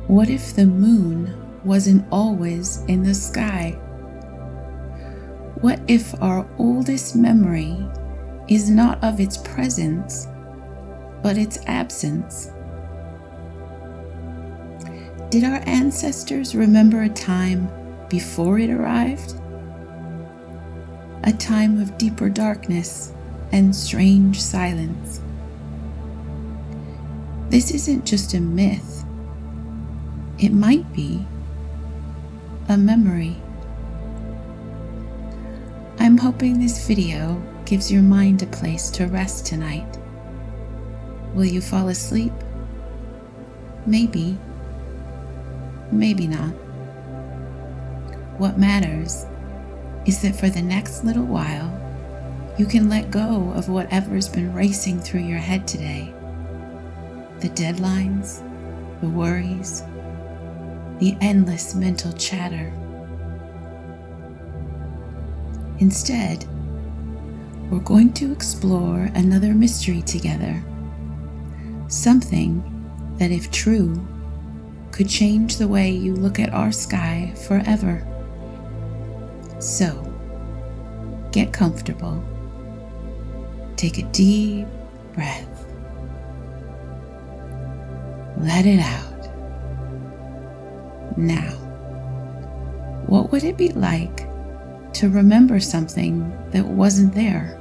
What if the moon wasn't always in the sky? What if our oldest memory is not of its presence, but its absence? Did our ancestors remember a time before it arrived? A time of deeper darkness and strange silence. This isn't just a myth. It might be a memory. I'm hoping this video gives your mind a place to rest tonight. Will you fall asleep? Maybe. Maybe not. What matters is that for the next little while, you can let go of whatever's been racing through your head today. The deadlines, the worries, the endless mental chatter. Instead, we're going to explore another mystery together. Something that, if true, could change the way you look at our sky forever. So, get comfortable. Take a deep breath. Let it out. Now, what would it be like to remember something that wasn't there?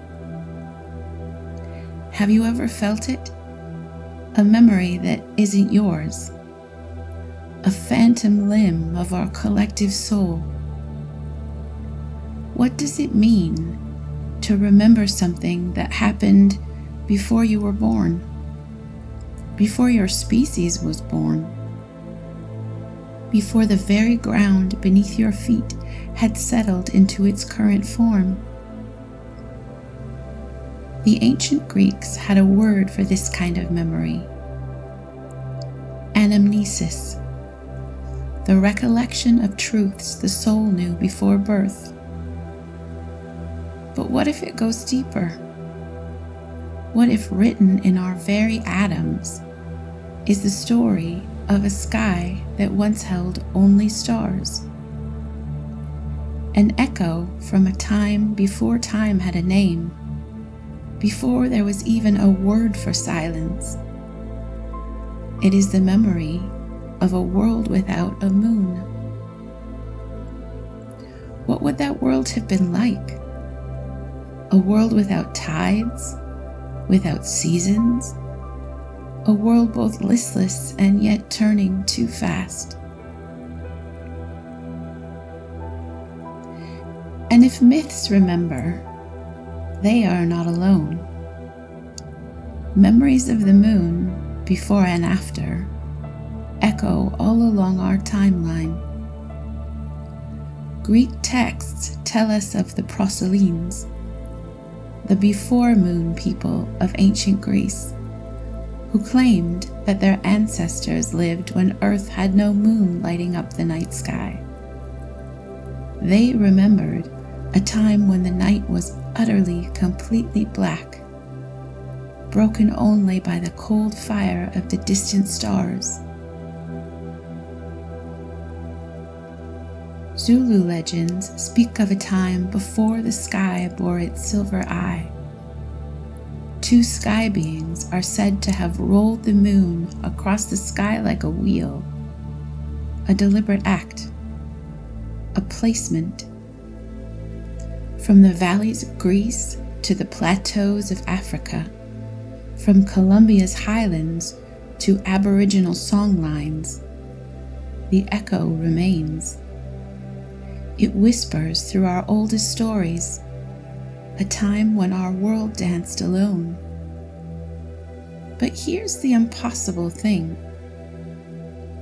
Have you ever felt it? A memory that isn't yours. A phantom limb of our collective soul. What does it mean to remember something that happened before you were born? Before your species was born? Before the very ground beneath your feet had settled into its current form? The ancient Greeks had a word for this kind of memory. Anamnesis. The recollection of truths the soul knew before birth. But what if it goes deeper? What if written in our very atoms is the story of a sky that once held only stars? An echo from a time before time had a name, before there was even a word for silence. It is the memory of a world without a moon. What would that world have been like? A world without tides, without seasons, a world both listless and yet turning too fast. And if myths remember, they are not alone. Memories of the moon, before and after, echo all along our timeline. Greek texts tell us of the Proselines, the before-moon people of ancient Greece, who claimed that their ancestors lived when Earth had no moon lighting up the night sky. They remembered a time when the night was utterly, completely black, broken only by the cold fire of the distant stars. Zulu legends speak of a time before the sky bore its silver eye. Two sky beings are said to have rolled the moon across the sky like a wheel, a deliberate act, a placement. From the valleys of Greece to the plateaus of Africa, from Colombia's highlands to Aboriginal songlines, the echo remains. It whispers through our oldest stories, a time when our world danced alone. But here's the impossible thing.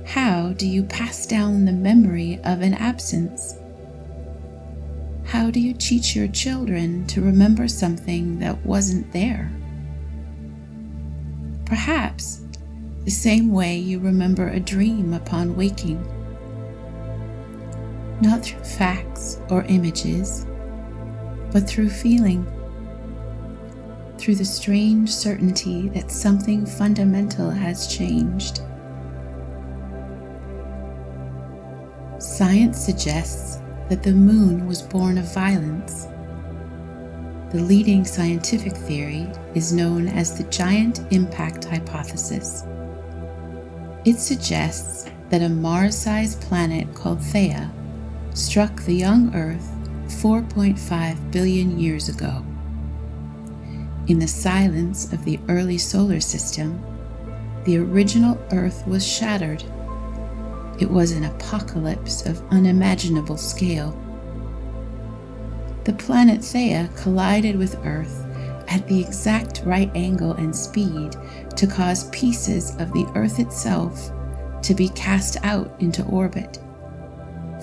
How do you pass down the memory of an absence? How do you teach your children to remember something that wasn't there? Perhaps the same way you remember a dream upon waking. Not through facts or images, but through feeling, through the strange certainty that something fundamental has changed. Science suggests that the moon was born of violence. The leading scientific theory is known as the giant impact hypothesis. It suggests that a Mars-sized planet called Theia struck the young Earth 4.5 billion years ago. In the silence of the early solar system, the original Earth was shattered. It was an apocalypse of unimaginable scale. The planet Theia collided with Earth at the exact right angle and speed to cause pieces of the Earth itself to be cast out into orbit,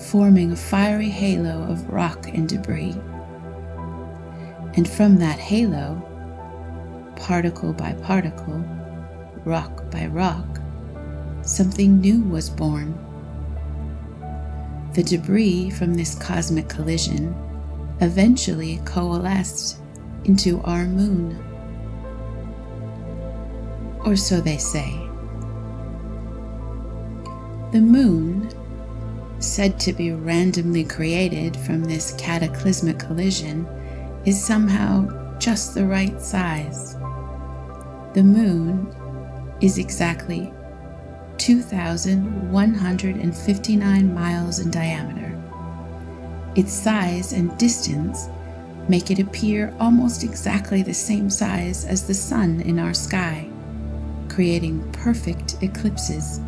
forming a fiery halo of rock and debris. And from that halo, particle by particle, rock by rock, something new was born. The debris from this cosmic collision eventually coalesced into our moon. Or so they say. The moon, said to be randomly created from this cataclysmic collision, is somehow just the right size. The moon is exactly 2,159 miles in diameter. Its size and distance make it appear almost exactly the same size as the sun in our sky, creating perfect eclipses.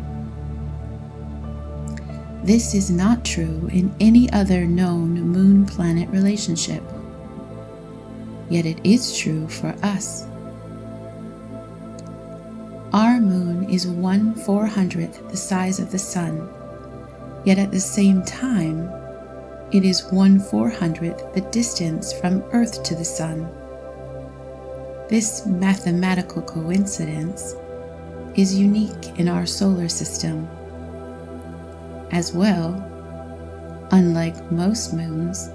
This is not true in any other known moon-planet relationship. Yet it is true for us. Our moon is 1/400th the size of the sun, yet at the same time, it is 1/400th the distance from Earth to the sun. This mathematical coincidence is unique in our solar system. As well, unlike most moons,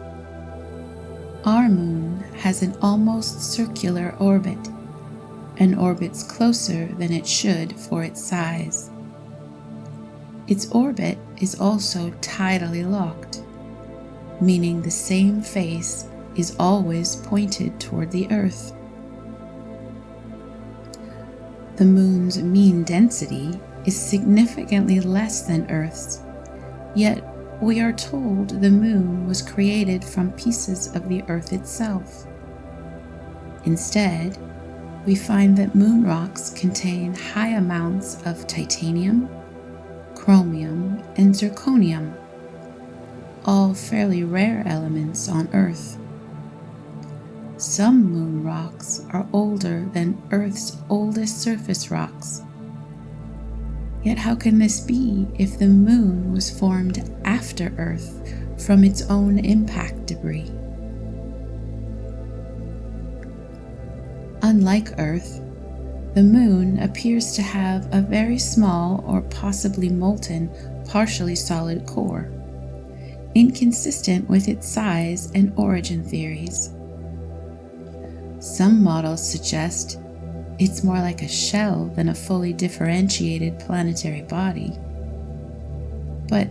our moon has an almost circular orbit and orbits closer than it should for its size. Its orbit is also tidally locked, meaning the same face is always pointed toward the Earth. The moon's mean density is significantly less than Earth's, yet we are told the moon was created from pieces of the Earth itself. Instead, we find that moon rocks contain high amounts of titanium, chromium, and zirconium, all fairly rare elements on Earth. Some moon rocks are older than Earth's oldest surface rocks. Yet how can this be if the moon was formed after Earth from its own impact debris? Unlike Earth, the moon appears to have a very small or possibly molten, partially solid core, inconsistent with its size and origin theories. Some models suggest it's more like a shell than a fully differentiated planetary body. But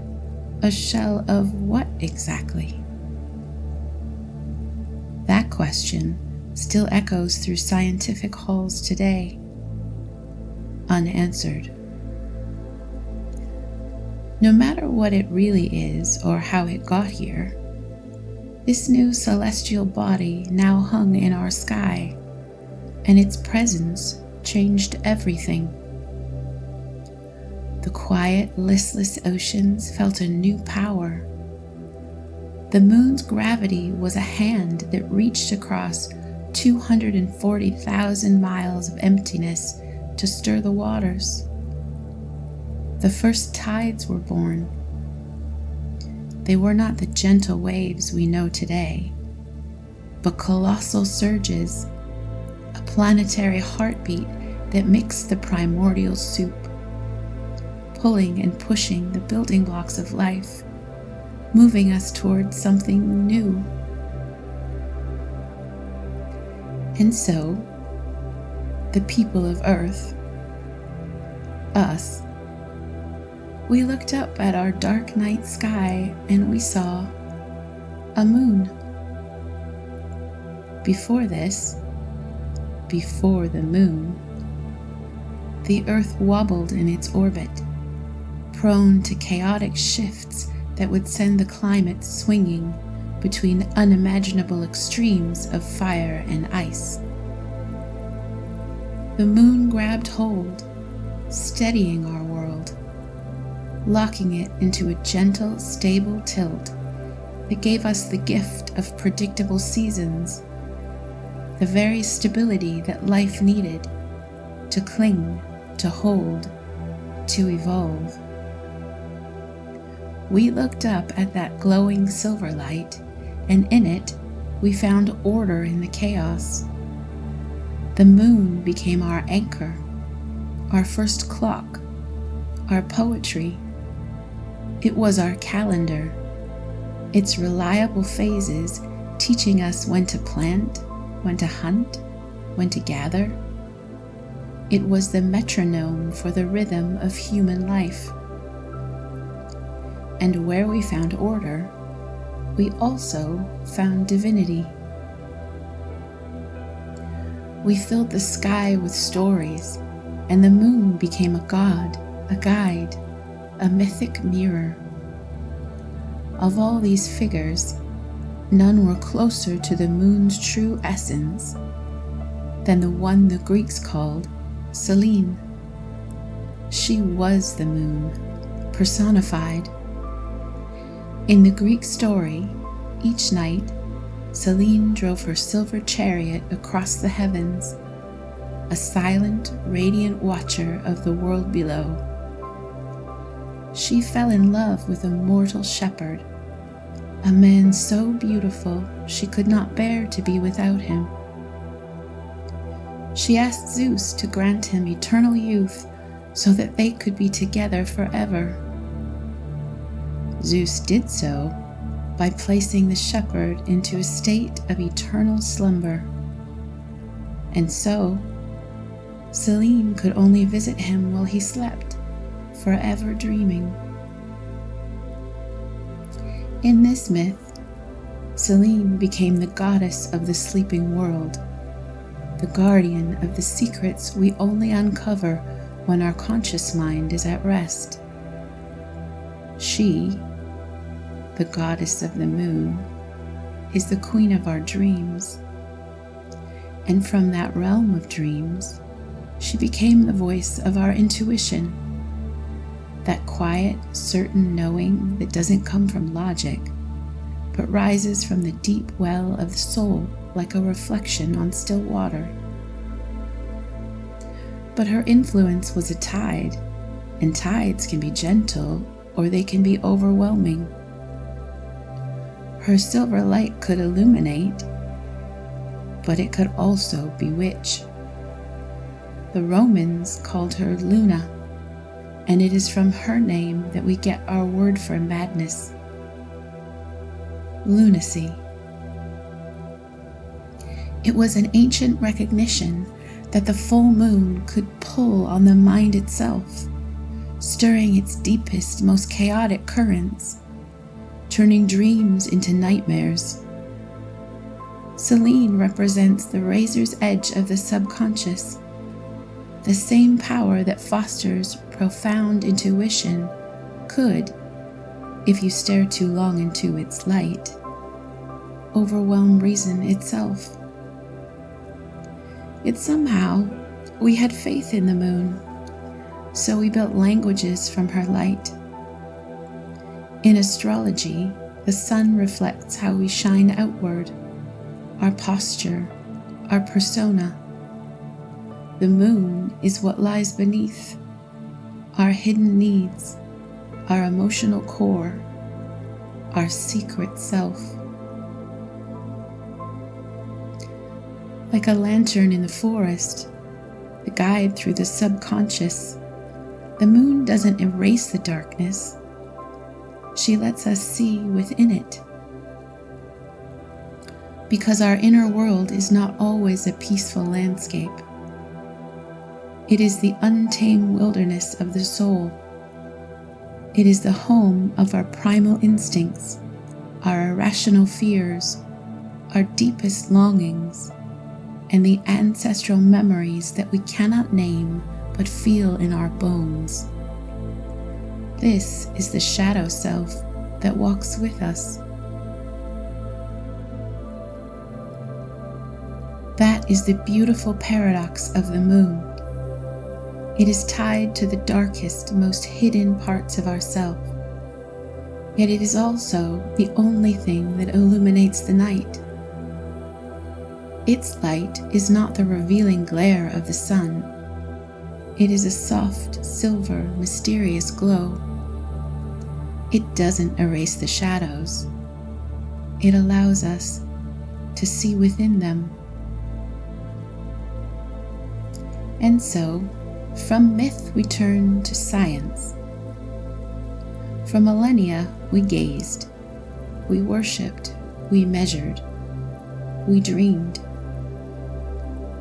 a shell of what exactly? That question still echoes through scientific halls today, unanswered. No matter what it really is or how it got here, this new celestial body now hung in our sky, and its presence changed everything. The quiet, listless oceans felt a new power. The moon's gravity was a hand that reached across 240,000 miles of emptiness to stir the waters. The first tides were born. They were not the gentle waves we know today, but colossal surges, a planetary heartbeat that mixed the primordial soup, pulling and pushing the building blocks of life, moving us toward something new. And so, the people of Earth, us, We looked up at our dark night sky and we saw a moon. Before this, before the moon, the Earth wobbled in its orbit, prone to chaotic shifts that would send the climate swinging between unimaginable extremes of fire and ice. The moon grabbed hold, steadying our world, locking it into a gentle, stable tilt that gave us the gift of predictable seasons, the very stability that life needed to cling, to hold, to evolve. We looked up at that glowing silver light, and in it we found order in the chaos. The moon became our anchor, our first clock, our poetry. It was our calendar, its reliable phases teaching us when to plant, when to hunt, when to gather. It was the metronome for the rhythm of human life. And where we found order, we also found divinity. We filled the sky with stories, and the moon became a god, a guide, a mythic mirror. Of all these figures, none were closer to the moon's true essence than the one the Greeks called Selene. She was the moon, personified. In the Greek story, each night, Selene drove her silver chariot across the heavens, a silent, radiant watcher of the world below. She fell in love with a mortal shepherd, a man so beautiful she could not bear to be without him. She asked Zeus to grant him eternal youth so that they could be together forever. Zeus did so by placing the shepherd into a state of eternal slumber. And so, Selene could only visit him while he slept, forever dreaming. In this myth, Selene became the goddess of the sleeping world, the guardian of the secrets we only uncover when our conscious mind is at rest. She, the goddess of the moon, is the queen of our dreams. And from that realm of dreams, she became the voice of our intuition, that quiet, certain knowing that doesn't come from logic, but rises from the deep well of the soul like a reflection on still water. But her influence was a tide, and tides can be gentle or they can be overwhelming. Her silver light could illuminate, but it could also bewitch. The Romans called her Luna, and it is from her name that we get our word for madness, lunacy. It was an ancient recognition that the full moon could pull on the mind itself, stirring its deepest, most chaotic currents, turning dreams into nightmares. Selene represents the razor's edge of the subconscious, the same power that fosters profound intuition could, if you stare too long into its light, overwhelm reason itself. Yet somehow we had faith in the moon, so we built languages from her light. In astrology, the sun reflects how we shine outward, our posture, our persona. The moon is what lies beneath, our hidden needs, our emotional core, our secret self. Like a lantern in the forest, the guide through the subconscious, the moon doesn't erase the darkness. She lets us see within it. Because our inner world is not always a peaceful landscape. It is the untamed wilderness of the soul. It is the home of our primal instincts, our irrational fears, our deepest longings, and the ancestral memories that we cannot name but feel in our bones. This is the shadow self that walks with us. That is the beautiful paradox of the moon. It is tied to the darkest, most hidden parts of ourself. Yet it is also the only thing that illuminates the night. Its light is not the revealing glare of the sun. It is a soft, silver, mysterious glow. It doesn't erase the shadows. It allows us to see within them. And so, from myth we turn to science. For millennia we gazed, we worshipped, we measured, we dreamed.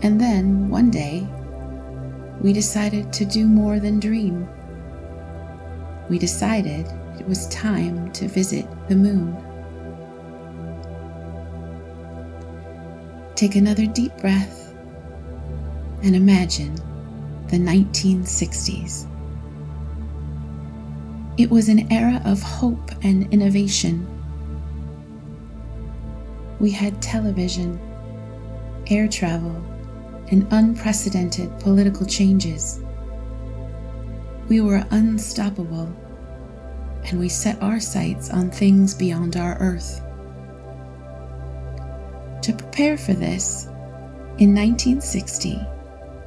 And then, one day, we decided to do more than dream. We decided it was time to visit the moon. Take another deep breath and imagine the 1960s. It was an era of hope and innovation. We had television, air travel, and unprecedented political changes. We were unstoppable, and we set our sights on things beyond our Earth. To prepare for this, in 1960,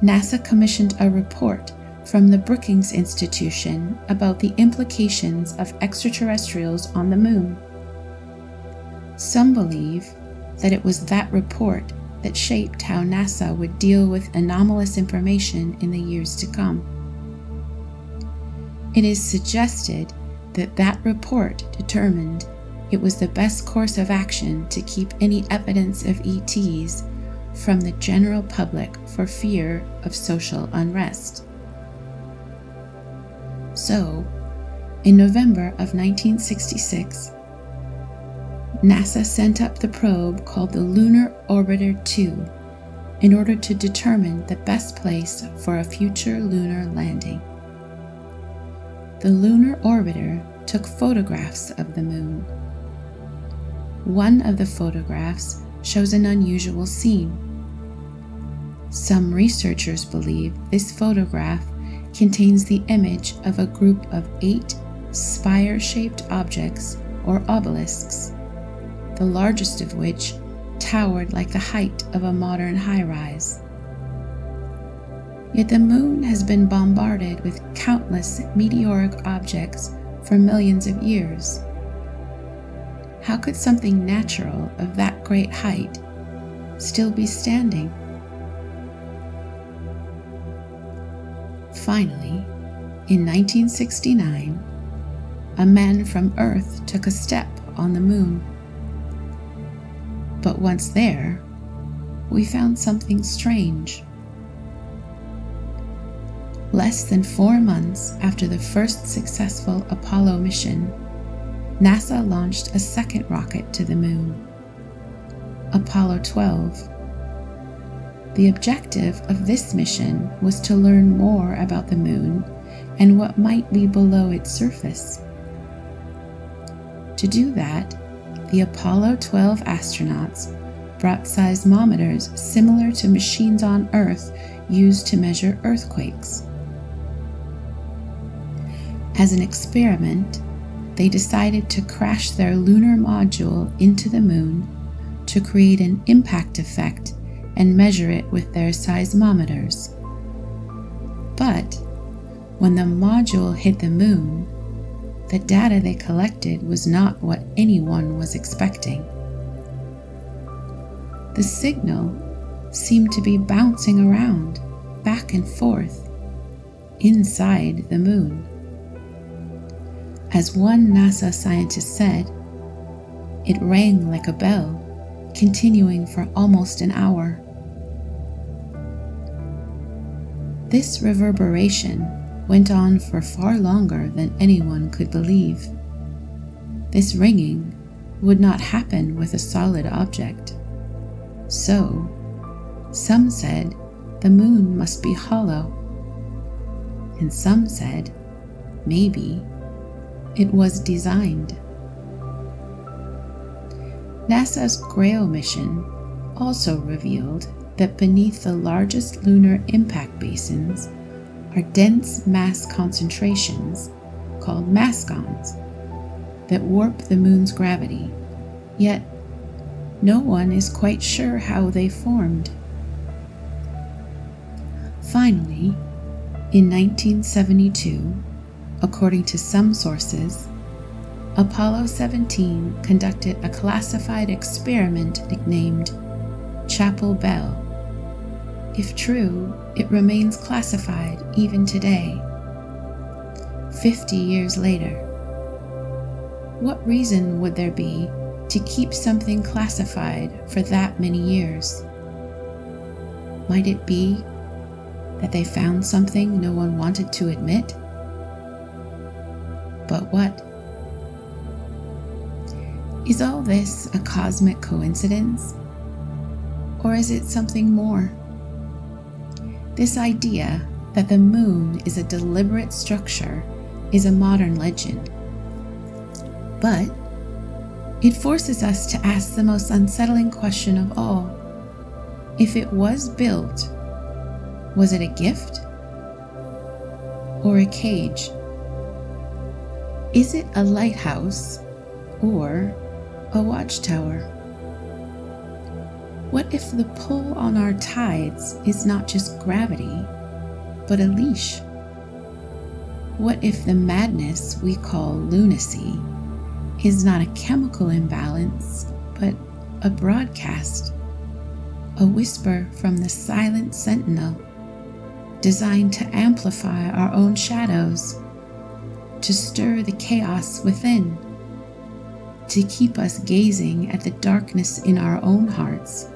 NASA commissioned a report from the Brookings Institution about the implications of extraterrestrials on the moon. Some believe that it was that report that shaped how NASA would deal with anomalous information in the years to come. It is suggested that that report determined it was the best course of action to keep any evidence of ETs from the general public for fear of social unrest. So, in November of 1966, NASA sent up the probe called the Lunar Orbiter 2 in order to determine the best place for a future lunar landing. The Lunar Orbiter took photographs of the moon. One of the photographs shows an unusual scene. Some researchers believe this photograph contains the image of a group of 8 spire-shaped objects or obelisks, the largest of which towered like the height of a modern high-rise. Yet the moon has been bombarded with countless meteoric objects for millions of years. How could something natural of that great height still be standing? Finally, in 1969, a man from Earth took a step on the moon. But once there, we found something strange. Less than 4 months after the first successful Apollo mission, NASA launched a second rocket to the moon, Apollo 12. The objective of this mission was to learn more about the moon and what might be below its surface. To do that, the Apollo 12 astronauts brought seismometers similar to machines on Earth used to measure earthquakes. As an experiment, they decided to crash their lunar module into the moon to create an impact effect and measure it with their seismometers. But when the module hit the moon, the data they collected was not what anyone was expecting. The signal seemed to be bouncing around, back and forth, inside the moon. As one NASA scientist said, it rang like a bell, continuing for almost an hour. This reverberation went on for far longer than anyone could believe. This ringing would not happen with a solid object. So, some said the moon must be hollow, and some said maybe it was designed. NASA's Grail mission also revealed that beneath the largest lunar impact basins are dense mass concentrations called mascons that warp the moon's gravity, yet no one is quite sure how they formed. Finally, in 1972, according to some sources, Apollo 17 conducted a classified experiment nicknamed Chapel Bell. If true, it remains classified even today, 50 years later. What reason would there be to keep something classified for that many years? Might it be that they found something no one wanted to admit? But what? Is all this a cosmic coincidence? Or is it something more? This idea that the moon is a deliberate structure is a modern legend. But it forces us to ask the most unsettling question of all. If it was built, was it a gift or a cage? Is it a lighthouse or a watchtower? What if the pull on our tides is not just gravity, but a leash? What if the madness we call lunacy is not a chemical imbalance, but a broadcast, a whisper from the silent sentinel, designed to amplify our own shadows, to stir the chaos within, to keep us gazing at the darkness in our own hearts,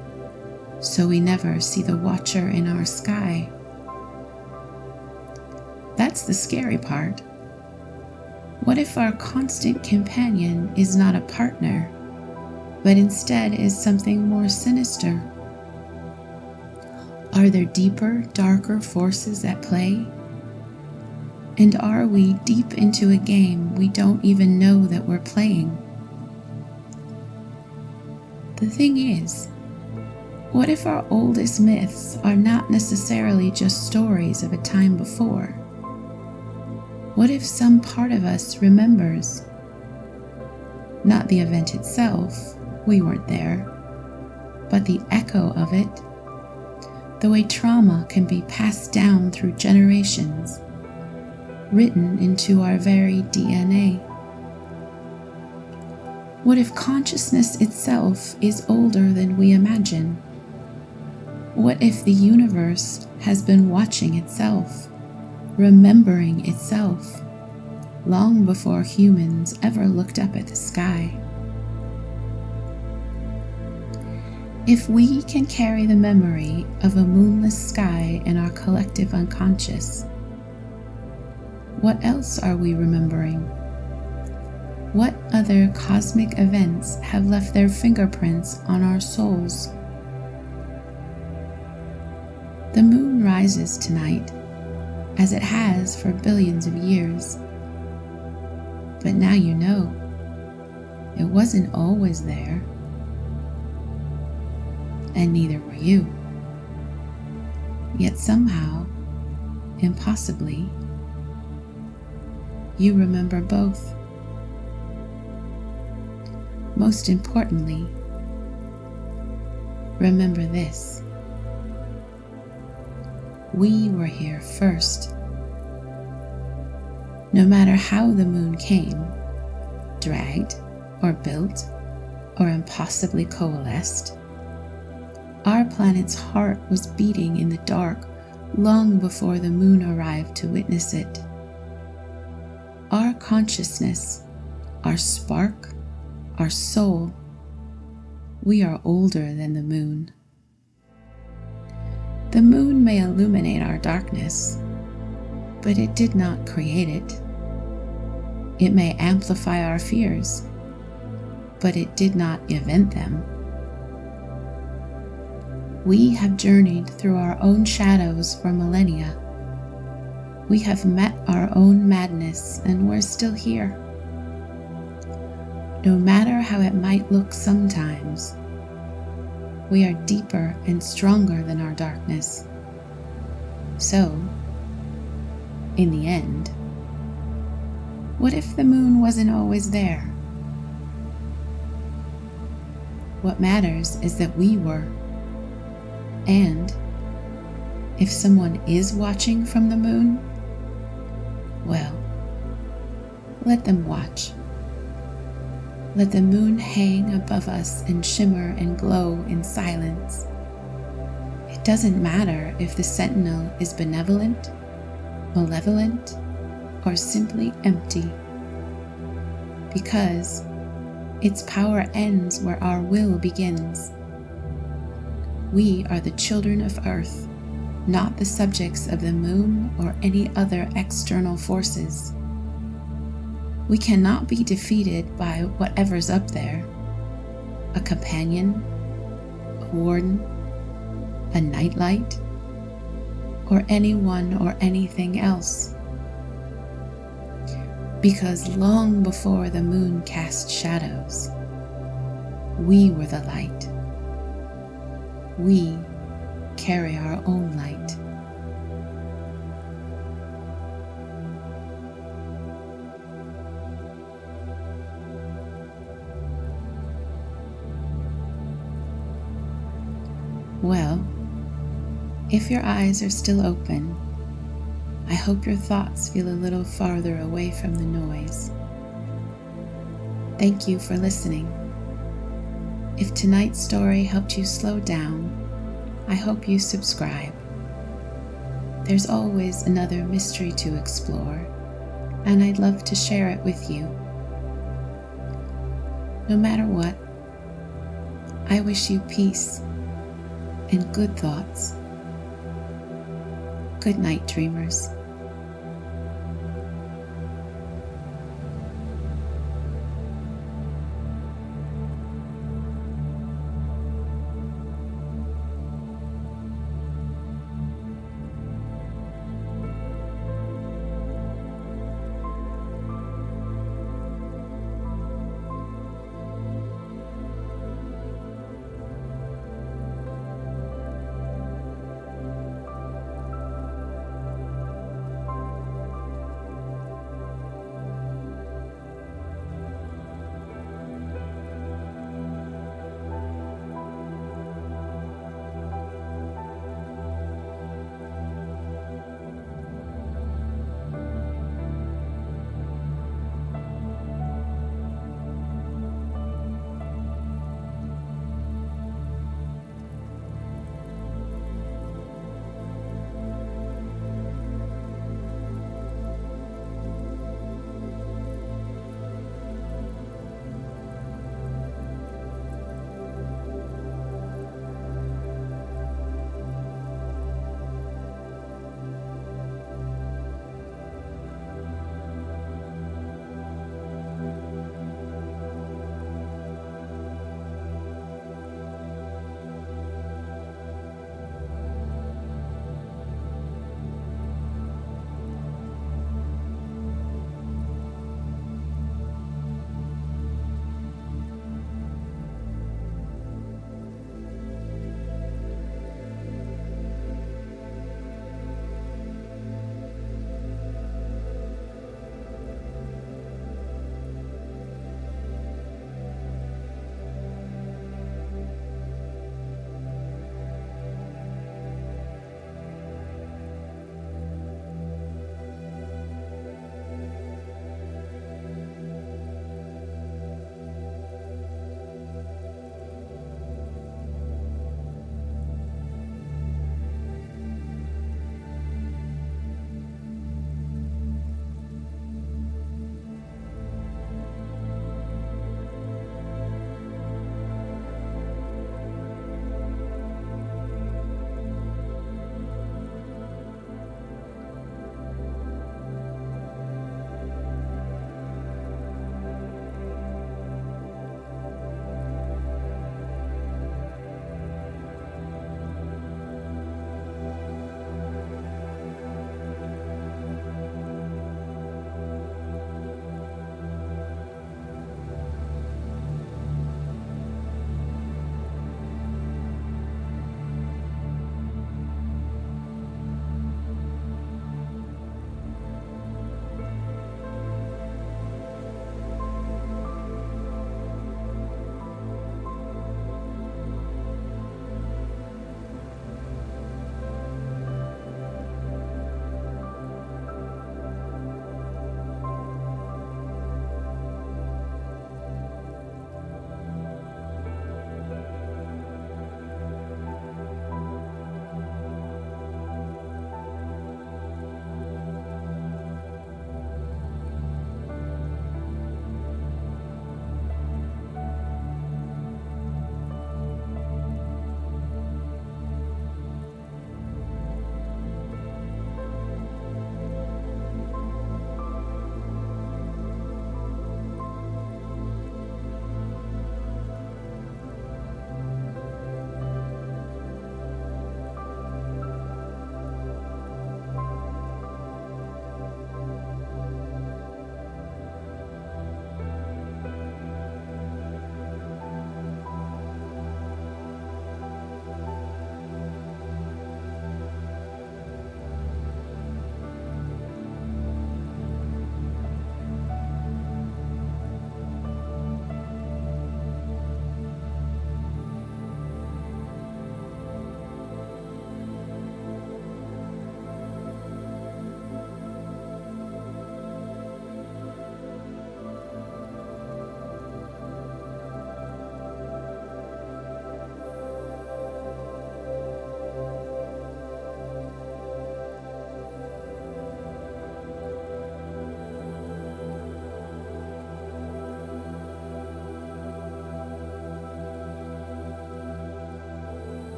so we never see the watcher in our sky? That's the scary part. What if our constant companion is not a partner, but instead is something more sinister? Are there deeper, darker forces at play? And are we deep into a game we don't even know that we're playing? The thing is, what if our oldest myths are not necessarily just stories of a time before? What if some part of us remembers? Not the event itself, we weren't there, but the echo of it, the way trauma can be passed down through generations, written into our very DNA. What if consciousness itself is older than we imagine? What if the universe has been watching itself, remembering itself, long before humans ever looked up at the sky? If we can carry the memory of a moonless sky in our collective unconscious, what else are we remembering? What other cosmic events have left their fingerprints on our souls? The moon rises tonight, as it has for billions of years. But now you know, it wasn't always there. And neither were you. Yet somehow, impossibly, you remember both. Most importantly, remember this: we were here first. No matter how the moon came, dragged, or built, or impossibly coalesced, our planet's heart was beating in the dark long before the moon arrived to witness it. Our consciousness, our spark, our soul, we are older than the moon. The moon may illuminate our darkness, but it did not create it. It may amplify our fears, but it did not invent them. We have journeyed through our own shadows for millennia. We have met our own madness, and we're still here. No matter how it might look sometimes, we are deeper and stronger than our darkness. So, in the end, what if the moon wasn't always there? What matters is that we were. And if someone is watching from the moon, well, let them watch. Let the moon hang above us and shimmer and glow in silence. It doesn't matter if the sentinel is benevolent, malevolent, or simply empty, because its power ends where our will begins. We are the children of Earth, not the subjects of the moon or any other external forces. We cannot be defeated by whatever's up there: a companion, a warden, a nightlight, or anyone or anything else. Because long before the moon cast shadows, we were the light. We carry our own light. Well, if your eyes are still open, I hope your thoughts feel a little farther away from the noise. Thank you for listening. If tonight's story helped you slow down, I hope you subscribe. There's always another mystery to explore, and I'd love to share it with you. No matter what, I wish you peace and good thoughts. Good night, dreamers.